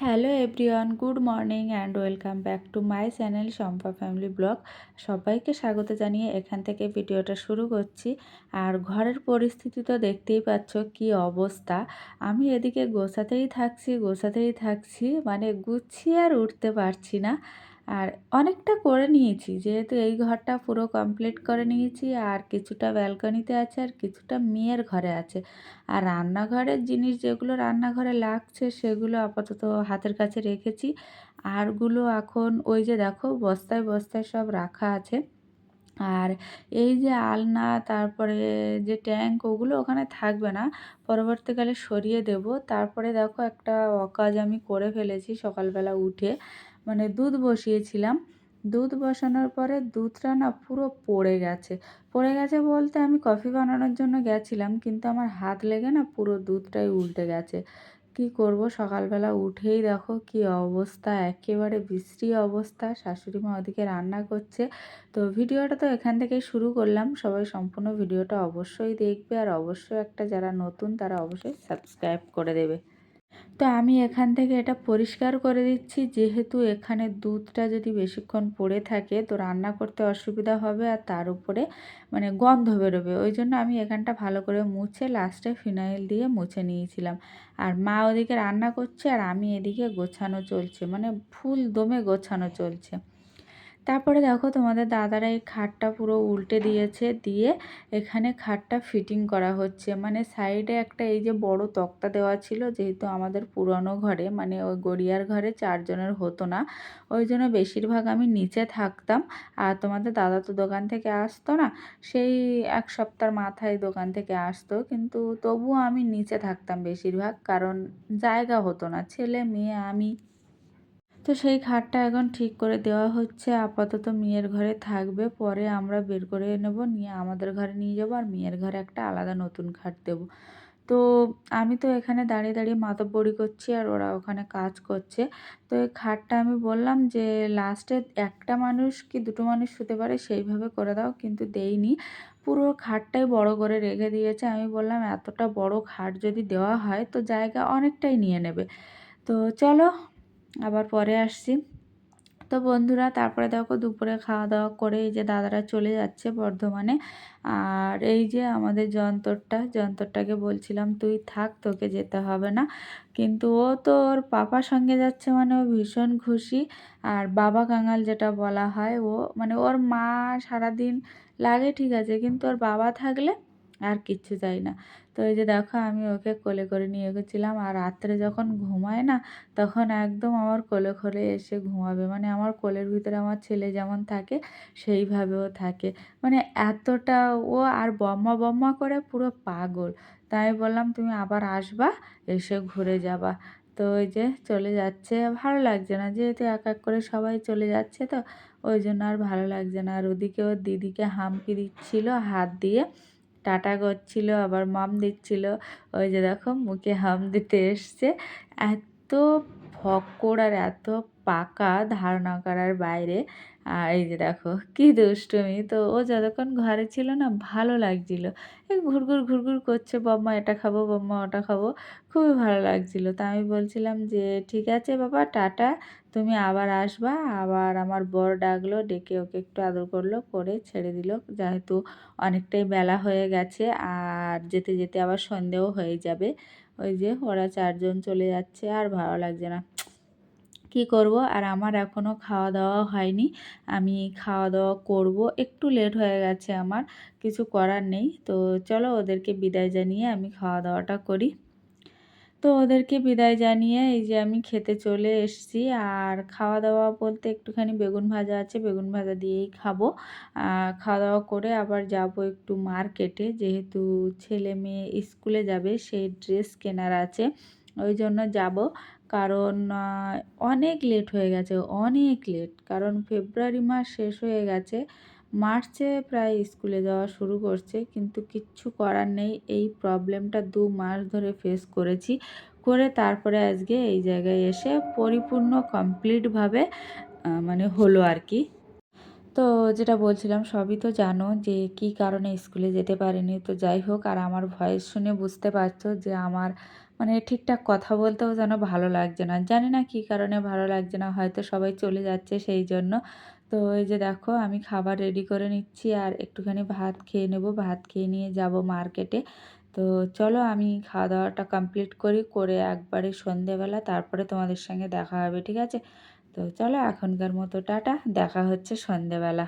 Hello everyone, good morning and welcome back to my channel Shampa family blog. সবাইকে স্বাগত জানিয়ে এখান থেকে ভিডিওটা শুরু করছি। আর ঘরের পরিস্থিতি তো দেখতেই পাচ্ছ কি অবস্থা। আমি এদিকে গোছাতেই থাকছি, মানে গুছিয়ে আর উঠতে পারছি না। আর অনেকটা করে নিয়েছি, যেহেতু এই ঘরটা পুরো কমপ্লিট করে নিয়েছি, আর কিছুটা ব্যালকনিতে আছে আর কিছুটা মেয়ের ঘরে আছে। আর রান্নাঘরের জিনিস যেগুলো রান্নাঘরে লাগছে সেগুলো আপাতত হাতের কাছে রেখেছি। আরগুলো এখন ওই যে দেখো বস্তায় বস্তায় সব রাখা আছে। আর এই যে আলনা, তারপরে যে ট্যাঙ্ক, ওগুলো ওখানে থাকবে না, পরবর্তীকালে সরিয়ে দেব। তারপরে দেখো একটা অকাজ আমি করে ফেলেছি সকালবেলা উঠে, মানে দুধ বসিয়েছিলাম। দুধ বসানোর পরে দুধটা না পুরো পড়ে গেছে বলতে আমি কফি বানানোর জন্য গেছিলাম, কিন্তু আমার হাত লেগে না পুরো দুধটাই উল্টে গেছে। কি করব, সকালবেলা উঠেই দেখো কি অবস্থা, একেবারে বিশ্রী অবস্থা। শাশুড়ি মা ওদিকে রান্না করছে। তো ভিডিওটা তো এখান থেকেই শুরু করলাম। সবাই সম্পূর্ণ ভিডিওটা অবশ্যই দেখবে, আর অবশ্যই একটা যারা নতুন তারা অবশ্যই সাবস্ক্রাইব করে দেবে। তো আমি এখান থেকে এটা পরিষ্কার করে দিচ্ছি, যেহেতু এখানে দুধটা যদি বেশিক্ষণ পড়ে থাকে তো রান্না করতে অসুবিধা হবে, আর তার উপরে মানে গন্ধ বেরোবে। ওই জন্য আমি এখানটা ভালো করে মুছে লাস্টে ফিনাইল দিয়ে মুছে নিয়েছিলাম। আর মা ওদিকে রান্না করছে আর আমি এদিকে গোছানো চলছে, মানে ফুল দমে গোছানো চলছে। তারপরে দেখো তোমাদের দাদারা এই খাটটা পুরো উল্টে দিয়েছে, দিয়ে এখানে খাটটা ফিটিং করা হচ্ছে। মানে সাইডে একটা এই যে বড় তক্তা দেওয়া ছিল, যেহেতু আমাদের পুরনো ঘরে মানে ওই গড়িয়ার ঘরে 4 জনের হতো না, ওই জন্য বেশিরভাগ আমি নিচে থাকতাম। আর তোমাদের দাদা তো দোকান থেকে আসতো না, সেই 1 সপ্তাহের মাথায় দোকান থেকে আসতো, কিন্তু তবুও আমি নিচে থাকতাম বেশিরভাগ, কারণ জায়গা হতো না, ছেলে মেয়ে আমি। তো সেই খাটটা এখন ঠিক করে দেওয়া হচ্ছে। আপাতত মেয়ের ঘরে থাকবে, পরে আমরা বের করে নেব, নিয়ে আমাদের ঘরে নিয়ে যাবো, আর মেয়ের ঘরে একটা আলাদা নতুন খাট দেবো। তো আমি তো এখানে দাঁড়িয়ে দাঁড়িয়ে মাতব্বরি করছি, আর ওরা ওখানে কাজ করছে। তো এই খাটটা আমি বললাম যে লাস্টে একটা মানুষ কি দুটো মানুষ শুতে পারে সেইভাবে করে দাও, কিন্তু দেইনি। পুরো খাটটাই বড় করে রেখে দিয়েছে। আমি বললাম এতটা বড় খাট যদি দেওয়া হয় তো জায়গা অনেকটাই নিয়ে নেবে। তো চলো আবার পরে আসছি। তো বন্ধুরা, তারপরে দেখো দুপুরে খাওয়া দাওয়া করে এই যে দাদারা চলে যাচ্ছে বর্ধমানে। আর এই যে আমাদের যন্তরটাকে বলছিলাম তুই থাক, তোকে যেতে হবে না, কিন্তু ও তো ওর পাপার সঙ্গে যাচ্ছে, মানে ও ভীষণ খুশি। আর বাবা কাঙাল যেটা বলা হয়, ও মানে ওর মা সারাদিন লাগে ঠিক আছে, কিন্তু ওর বাবা থাকলে আর কিচ্ছু চাই না। তো এই যে দেখো আমি ওকে কোলে করে নিয়ে গেছিলাম, আর রাত্রে যখন ঘুমায় না তখন একদম আমার কোলে কোলে এসে ঘুমাবে, মানে আমার কোলের ভিতরে আমার ছেলে যেমন থাকে সেইভাবেও থাকে। মানে এতটা ও, আর বম্মা বম্মা করে পুরো পাগল। তাই বললাম তুমি আবার আসবা, এসে ঘুরে যাবা। তো ওই যে চলে যাচ্ছে, ভালো লাগছে না, যেহেতু এক এক করে সবাই চলে যাচ্ছে, তো ওই জন্য আর ভালো লাগছে না। আর ওদিকে ওর দিদিকে হাম্পি দিচ্ছিল হাত দিয়ে, টাটা করছিল, আবার মাম দিচ্ছিল। ওই যে দেখো মুখে হাম দিতে এসছে। এত ফক্কর আর এত পাকা, ধারণা করার বাইরে। আর এই যে দেখো কি দুষ্টুমি। তো ও যতক্ষণ ঘরে ছিল না ভালো লাগছিল, এই ঘুরঘুর ঘুরঘুর করছে, বম্মা এটা খাবো, বম্মা ওটা খাবো, খুবই ভালো লাগছিল। তা আমি বলছিলাম যে ঠিক আছে বাবা টাটা, তুমি আবার আসবা। আবার আমার বর ডাকলো, ডেকে ওকে একটু আদর করলো, করে ছেড়ে দিল, যেহেতু অনেকটাই বেলা হয়ে গেছে, আর যেতে যেতে আবার সন্ধেও হয়ে যাবে। ওই যে ওরা 4 জন চলে যাচ্ছে, আর ভালো লাগছে না, কি করব। আর আমার এখনও খাওয়া দাওয়া হয়নি, আমি খাওয়া দাওয়া করব, একটু লেট হয়ে গেছে আমার, কিছু করার নেই। তো চলো ওদেরকে বিদায় জানিয়ে আমি খাওয়া দাওয়াটা করি। তো ওদেরকে বিদায় জানিয়ে এই যে আমি খেতে চলে এসেছি। আর খাওয়া দাওয়া বলতে একটুখানি বেগুন ভাজা আছে, বেগুন ভাজা দিয়েই খাবো। খাওয়া দাওয়া করে আবার যাব একটু মার্কেটে, যেহেতু ছেলে মেয়ে স্কুলে যাবে, সেই ড্রেস কেনার আছে, ওই জন্য যাব। কারণ অনেক লেট হয়ে গেছে, অনেক লেট, কারণ ফেব্রুয়ারি মাস শেষ হয়ে গেছে, মার্চে প্রায় স্কুলে যাওয়া শুরু করছে, কিন্তু কিচ্ছু করার নেই। এই প্রবলেমটা 2 মাস ধরে ফেস করেছি, করে তারপরে আজকে এই জায়গায় এসে পরিপূর্ণ কমপ্লিটভাবে মানে হলো আর কি। তো যেটা বলছিলাম সবই তো জানো যে কী কারণে স্কুলে যেতে পারিনি। তো যাই হোক, আর আমার ভয়েস শুনে বুঝতে পারছো যে আমার মানে ঠিকঠাক কথা বলতেও যেন ভালো লাগছে না, জানি না কী কারণে ভালো লাগছে না, হয়তো সবাই চলে যাচ্ছে সেই জন্য। তো এই যে দেখো আমি খাবার রেডি করে নিচ্ছি আর একটুখানি ভাত খেয়ে নেব, ভাত খেয়ে নিয়ে যাব মার্কেটে। তো চলো আমি খাওয়া দাওয়াটা কমপ্লিট করি, করে একবারে সন্ধেবেলা তারপরে তোমাদের সঙ্গে দেখা হবে, ঠিক আছে? তো চলো এখনকার মতো টাটা, দেখা হচ্ছে সন্ধেবেলা।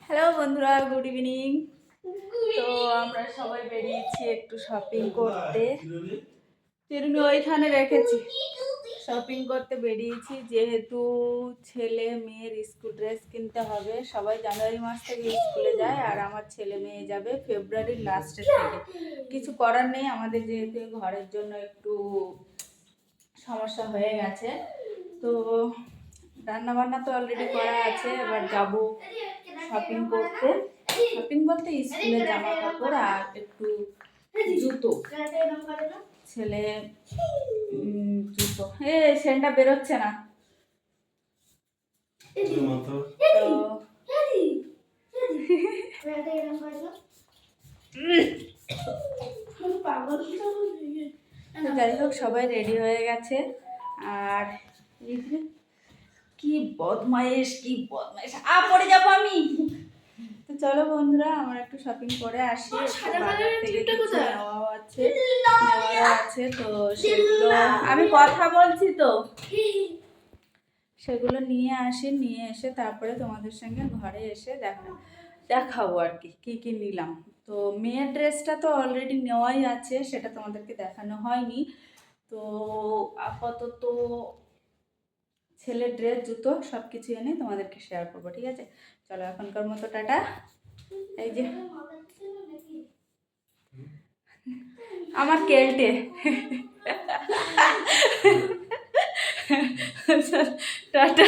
হ্যালো বন্ধুরা, গুড ইভিনিং। তো আমরা সবাই বেরিয়েছি একটু শপিং করতে, চিরুনি ওইখানে রেখেছি। শপিং করতে বেরিয়েছি, যেহেতু ছেলে মেয়ের স্কুল ড্রেস কিনতে হবে। সবাই জানুয়ারি মাস থেকে স্কুলে যায় আর আমার ছেলে মেয়ে যাবে ফেব্রুয়ারির লাস্টের থেকে। কিছু করার নেই, আমাদের যেহেতু ঘরের জন্য একটু সমস্যা হয়ে গেছে। তো রান্না বান্না তো অলরেডি করা আছে, এবার যাব শপিং করতে। শপিং বলতে স্কুলের জামা কাপড় আর একটু জুতো, ছেলে জুতো। সেন্টটা বেরোচ্ছে না তো যাই হোক সবাই রেডি হয়ে গেছে। আর কি বদমাইশ, কি বদমাইশ, পড়ে যাবো আমি। তো চলো বন্ধুরা আমরা একটু শপিং করে আসি, বাজার থেকে কিছু নেওয়াও আছে তো সেগুলো আমি কথা বলছি তো সেগুলো নিয়ে আসি, নিয়ে এসে তারপরে তোমাদের সঙ্গে ঘরে এসে দেখাবো আর কি কি নিলাম। তো মেয়ের ড্রেসটা তো অলরেডি নেওয়াই আছে, সেটা তোমাদেরকে দেখানো হয়নি। তো আপাতত ছেলের ড্রেস জুতো সব কিছু এনে তোমাদেরকে শেয়ার করবো, ঠিক আছে? চলো এখনকার মতো টাটা। এই যে আমার কেল্টে টাটা।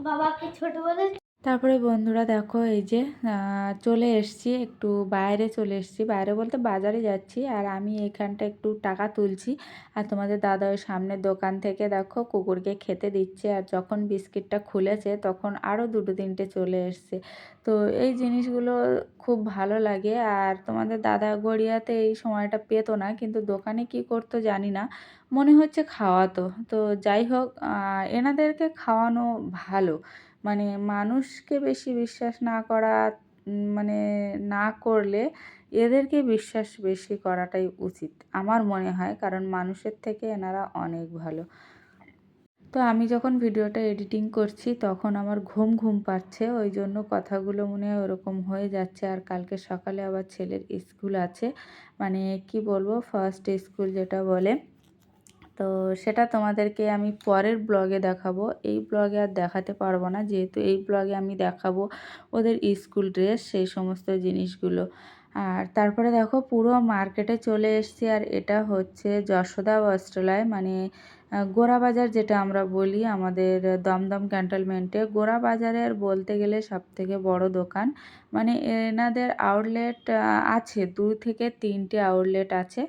বাবাকে ছোট বলে। তারপরে বন্ধুরা দেখো এই যে চলে এসছি, একটু বাইরে চলে এসছি, বাইরে বলতে বাজারে যাচ্ছি। আর আমি এখানটা একটু টাকা তুলছি আর তোমাদের দাদা ওই সামনের দোকান থেকে দেখো কুকুরকে খেতে দিচ্ছে। আর যখন বিস্কিটটা খুলেছে তখন আরও দুটো তিনটে চলে এসছে। তো এই জিনিসগুলো খুব ভালো লাগে। আর তোমাদের দাদা গড়িয়াতে এই সময়টা পেতো না, কিন্তু দোকানে কি করতো জানি না, মনে হচ্ছে খাওয়াতো। তো যাই হোক এনাদেরকে খাওয়ানো ভালো, মানে মানুষকে বেশি বিশ্বাস না করা, মানে না করলে এদেরকে বিশ্বাস বেশি করাটাই উচিত আমার মনে হয়, কারণ মানুষের থেকে এনারা অনেক ভালো। তো আমি যখন ভিডিওটা এডিটিং করছি তখন আমার ঘুম ঘুম পাচ্ছে, ওই জন্য কথাগুলো মনে হয় ওরকম হয়ে যাচ্ছে। আর কালকে সকালে আবার ছেলের স্কুল আছে, মানে কি বলবো ফার্স্ট স্কুল যেটা বলে। তো সেটা তোমাদেরকে আমি পরের ব্লগে দেখাবো, এই ব্লগে আর দেখাতে পারবো না, যেহেতু এই ব্লগে আমি দেখাবো ওদের স্কুল ড্রেস সেই সমস্ত জিনিসগুলো। আর তারপরে দেখো পুরো মার্কেটে চলে এসেছি, আর এটা হচ্ছে যশোদা বস্ত্রালয়, মানে গোড়া বাজার যেটা আমরা বলি আমাদের দমদম ক্যান্টনমেন্টে। গোড়া বাজারের বলতে গেলে সবথেকে বড় দোকান, মানে এনাদের আউটলেট আছে 2 থেকে 3টে আউটলেট আছে।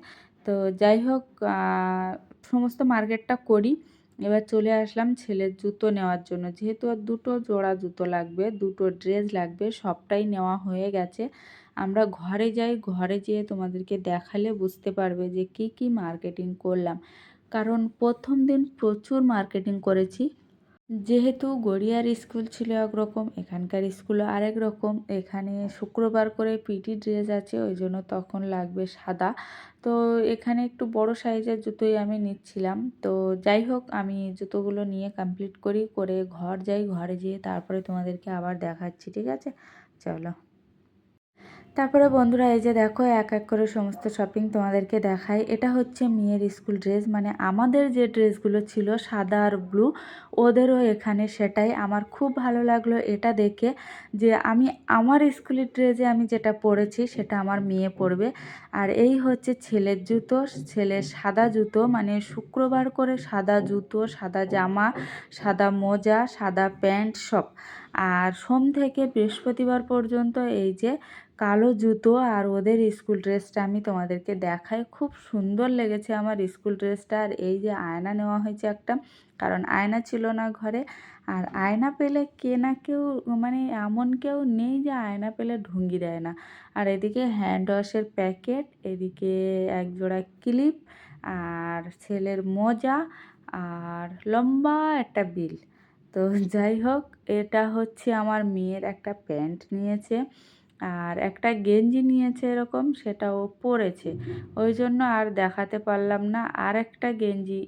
তো যাই হোক সমস্ত মার্কেটটা করি। এবার চলে আসলাম ছেলের জুতো নেওয়ার জন্য, যেহেতু আর 2টো জোড়া জুতো লাগবে, 2টো ড্রেস লাগবে, সবটাই নেওয়া হয়ে গেছে। আমরা ঘরে যাই, ঘরে যেয়ে তোমাদেরকে দেখালে বুঝতে পারবে যে কি কি মার্কেটিং করলাম, কারণ প্রথম দিন প্রচুর মার্কেটিং করেছি। যেহেতু গড়িয়ার স্কুল ছিল একরকম, এখানকার স্কুলও আরেক রকম। এখানে শুক্রবার করে পিটি ড্রেস আছে, ওই জন্য তখন লাগবে সাদা। তো এখানে একটু বড় সাইজের জুতোই আমি নিচ্ছিলাম। তো যাই হোক আমি জুতোগুলো নিয়ে কমপ্লিট করে ঘর যাই, ঘরে যেয়ে তারপরে তোমাদেরকে আবার দেখাচ্ছি, ঠিক আছে? চলো। তারপরে বন্ধুরা এই যে দেখো এক এক করে সমস্ত শপিং তোমাদেরকে দেখাই। এটা হচ্ছে মেয়ের স্কুল ড্রেস, মানে আমাদের যে ড্রেসগুলো ছিল সাদা আর ব্লু, ওদেরও এখানে সেটাই। আমার খুব ভালো লাগলো এটা দেখে, যে আমি আমার স্কুলের ড্রেসে আমি যেটা পরেছি সেটা আমার মেয়ে পরবে। আর এই হচ্ছে ছেলের জুতো, ছেলের সাদা জুতো, মানে শুক্রবার করে সাদা জুতো, সাদা জামা, সাদা মোজা, সাদা প্যান্ট সব। আর সোম থেকে বৃহস্পতিবার পর্যন্ত এই যে কালো জুতো আর ওদের স্কুল ড্রেসটা আমি তোমাদেরকে দেখাই। খুব সুন্দর লেগেছে আমার স্কুল ড্রেসটা। আর এই যে আয়না নেওয়া হয়েছে একটা, কারণ আয়না ছিল না ঘরে। আর আয়না পেলে কে না কেউ, মানে এমন কেউ নেই যে আয়না পেলে ঢুঙ্গি দেয় না। আর এদিকে হ্যান্ড ওয়াশের প্যাকেট, এদিকে একজোড়া ক্লিপ, আর ছেলের মোজা, আর লম্বা একটা বিল। তো যাই হোক, এটা হচ্ছে আমার মেয়ের একটা প্যান্ট নিয়েছে, আর একটা গেঞ্জি নিয়েছে এরকম, সেটাও পরেছে, ওই জন্য আর দেখাতে পারলাম না। আর একটা গেঞ্জি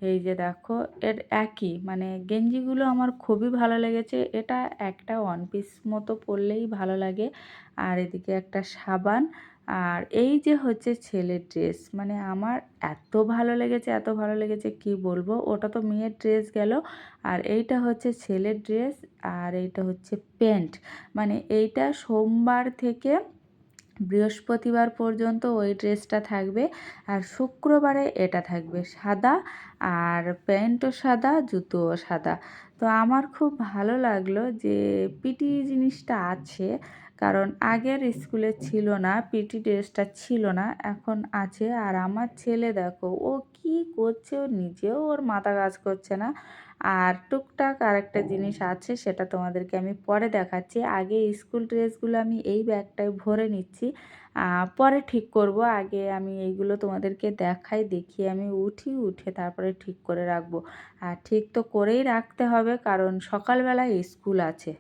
এই যে দেখো, এর একই, মানে গেঞ্জিগুলো আমার খুবই ভালো লেগেছে। এটা একটা ওয়ান পিস মতো পরলেই ভালো লাগে। আর এদিকে একটা সাবান, আর এই যে হচ্ছে ছেলের ড্রেস, মানে আমার এত ভালো লেগেছে, এত ভালো লেগেছে কি বলবো। ওটা তো মেয়ের ড্রেস গেল, আর এইটা হচ্ছে ছেলের ড্রেস, আর এইটা হচ্ছে প্যান্ট। মানে এইটা সোমবার থেকে বৃহস্পতিবার পর্যন্ত ওই ড্রেসটা থাকবে, আর শুক্রবারে এটা থাকবে সাদা, আর প্যান্টও সাদা, জুতোও সাদা। তো আমার খুব ভালো লাগলো যে পিটি জিনিসটা আছে, কারণ আগের স্কুলে ছিল না, পিটি ড্রেসটা ছিল না, এখন আছে। আর আমার ছেলে দেখো ও কি করছে, ও নিজেও ওর মাথা কাজ করছে না। আর টুকটাক আরেকটা জিনিস আছে, সেটা তোমাদেরকে আমি পরে দেখাচ্ছি। আগে স্কুল ড্রেসগুলো আমি এই ব্যাগটায় ভরে নিচ্ছি, পরে ঠিক করব। আগে আমি এইগুলো তোমাদেরকে দেখাই, দেখিয়ে আমি উঠে তারপরে ঠিক করে রাখবো। আর ঠিক তো করেই রাখতে হবে, কারণ সকালবেলায় স্কুল আছে।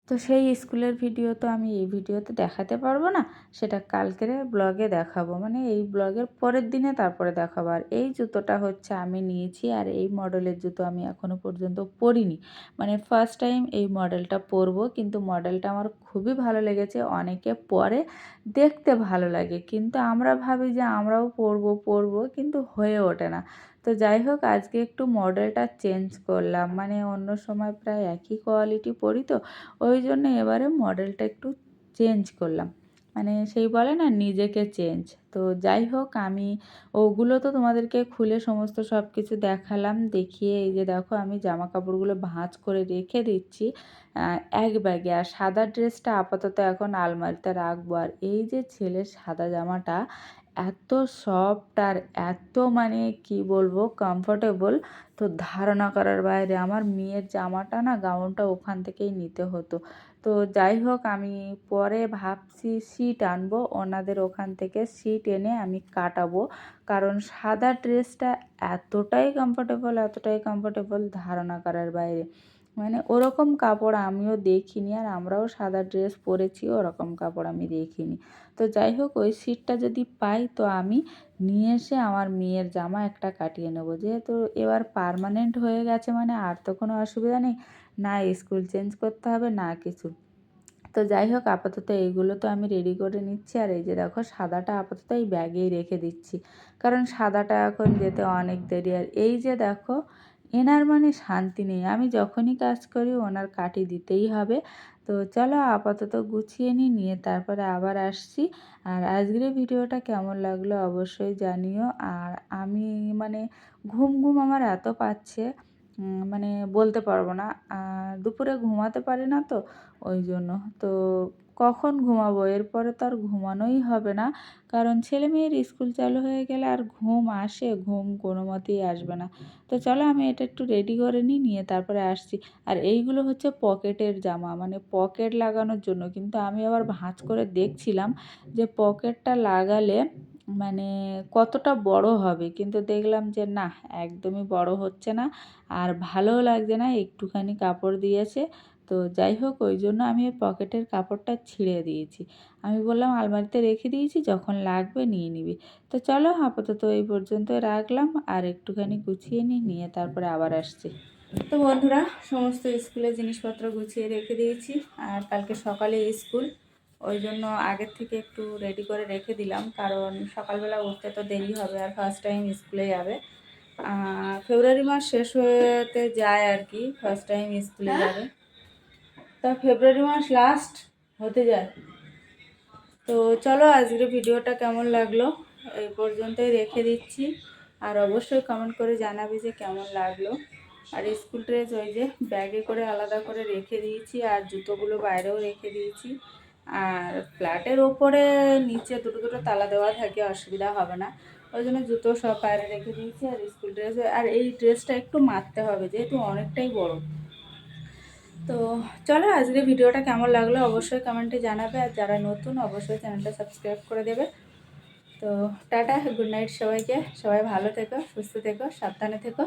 তো সেই স্কুলের ভিডিও তো আমি এই ভিডিওতে দেখাতে পারবো না, সেটা কালকের ব্লগে দেখাবো, মানে এই ব্লগের পরের দিনে তারপরে দেখাবো। আর এই জুতোটা হচ্ছে আমি নিয়েছি, আর এই মডেলের জুতো আমি এখনও পর্যন্ত পরিনি, মানে ফার্স্ট টাইম এই মডেলটা পরবো। কিন্তু মডেলটা আমার খুবই ভালো লেগেছে। অনেকে পরে দেখতে ভালো লাগে, কিন্তু আমরা ভাবি যে আমরাও পরবো, কিন্তু হয়ে ওঠে না। তো যাই হোক, আজকে একটু মডেলটা চেঞ্জ করলাম, মানে অন্য সময় প্রায় একই কোয়ালিটি পরি, তো ওই জন্য এবারে মডেলটা একটু চেঞ্জ করলাম, মানে সেই বলে না নিজেকে চেঞ্জ। তো যাই হোক, আমি ওগুলো তো তোমাদেরকে খুলে সমস্ত সব কিছু দেখালাম, দেখিয়ে এই যে দেখো আমি জামা কাপড়গুলো ভাঁজ করে রেখে দিচ্ছি এক ব্যাগে। আর সাদা ড্রেসটা আপাতত এখন আলমারিতে রাখবো। আর এই যে ছেলের সাদা জামাটা এত সফট, আর এত মানে কি বলবো কমফোর্টেবল, তো ধারণা করার বাইরে। আমার মেয়ের জামাটা না, গাউনটা ওখান থেকেই নিতে হতো। তো যাই হোক, আমি পরে ভাবছি সিট আনবো ওনাদের ওখান থেকে, সিট এনে আমি কাটাবো, কারণ সাদা ড্রেসটা এতটাই কমফোর্টেবল ধারণা করার বাইরে। মানে ওরকম কাপড় আমিও দেখিনি, আর আমরাও সাদা ড্রেস পরেছি, ওরকম কাপড় আমি দেখিনি। তো যাই হোক, ওই সিটটা যদি পাই তো আমি নিয়ে এসে আমার মেয়ের জামা একটা কাটিয়ে নেব, যেহেতু এবার পার্মানেন্ট হয়ে গেছে, মানে আর তো কোনো অসুবিধা নেই, না স্কুল চেঞ্জ করতে হবে না কিছু। তো যাই হোক, আপাতত এইগুলো তো আমি রেডি করে নিচ্ছি। আর এই যে দেখো সাদাটা আপাতত এই ব্যাগেই রেখে দিচ্ছি, কারণ সাদাটা এখন যেতে অনেক দেরি। আর এই যে দেখো, এনার মানে শান্তি নেই, আমি যখনই কাজ করি ওনার কাটি দিতেই হবে। তো চলো আপাতত গুছিয়ে নিয়ে তারপরে আবার আসছি। আর আজকের ভিডিওটা কেমন লাগলো অবশ্যই জানিও। আর আমি মানে ঘুম আমার এত পাচ্ছে, মানে বলতে পারবো না। দুপুরে ঘুমাতে পারি না, তো ওই জন্য। তো কখন ঘুমাবো, এরপরে তো আর ঘুমানোই হবে না, কারণ ছেলে মেয়ের স্কুল চালু হয়ে গেলে আর ঘুম কোনো মতেই আসবে না। তো চলো আমি এটা একটু রেডি করে নিয়ে তারপরে আসছি। আর এইগুলো হচ্ছে পকেটের জামা, মানে পকেট লাগানোর জন্য, কিন্তু আমি আবার ভাঁজ করে দেখছিলাম যে পকেটটা লাগালে মানে কতটা বড় হবে, কিন্তু দেখলাম যে না, একদমই বড় হচ্ছে না, আর ভালোও লাগছে না, একটুখানি কাপড় দিয়েছে। তো যাই হোক, ওই জন্য আমি ওই পকেটের কাপড়টা ছিঁড়ে দিয়েছি। আমি বললাম আলমারিতে রেখে দিয়েছি, যখন লাগবে নিয়ে নিবি। তো চলো আপাতত এই পর্যন্ত রাখলাম, আর একটুখানি গুছিয়ে নিয়ে তারপরে আবার আসছি। তো বন্ধুরা, সমস্ত স্কুলের জিনিসপত্র গুছিয়ে রেখে দিয়েছি, আর কালকে সকালে স্কুল, ওই জন্য আগের থেকে একটু রেডি করে রেখে দিলাম, কারণ সকালবেলা উঠতে তো দেরি হবে, আর ফার্স্ট টাইম স্কুলে যাবে। ফেব্রুয়ারি মাস শেষ হতে যায় আর কি, ফার্স্ট টাইম স্কুলে যাবে, তা ফেব্রুয়ারি মাস লাস্ট হতে যায়। তো চলো আজকের ভিডিওটা কেমন লাগলো এই পর্যন্তই রেখে দিচ্ছি, আর অবশ্যই কমেন্ট করে জানাবে যে কেমন লাগলো। আর স্কুল ড্রেস ওই যে ব্যাগে করে আলাদা করে রেখে দিয়েছি, আর জুতোগুলো বাইরেও রেখে দিয়েছি। আর ফ্ল্যাটের ওপরে নিচে দুটো দুটো তালা দেওয়া থাকে, অসুবিধা হবে না। ওই জন্য জুতো সব বাইরে রেখে দিয়েছি, আর স্কুল ড্রেস, আর এই ড্রেসটা একটু মারতে হবে যেহেতু অনেকটাই বড়। তো চলো, আজকে ভিডিওটা কেমন লাগলো অবশ্যই কমেন্টে জানাবে, আর যারা নতুন অবশ্যই চ্যানেলটা সাবস্ক্রাইব করে দেবে। তো টাটা, গুড নাইট সবাইকে, সবাই ভালো থেকো, সুস্থ থেকো, সাবধানে থেকো।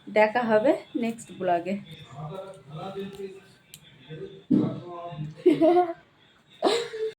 দেখা হবে নেক্সট ব্লগে।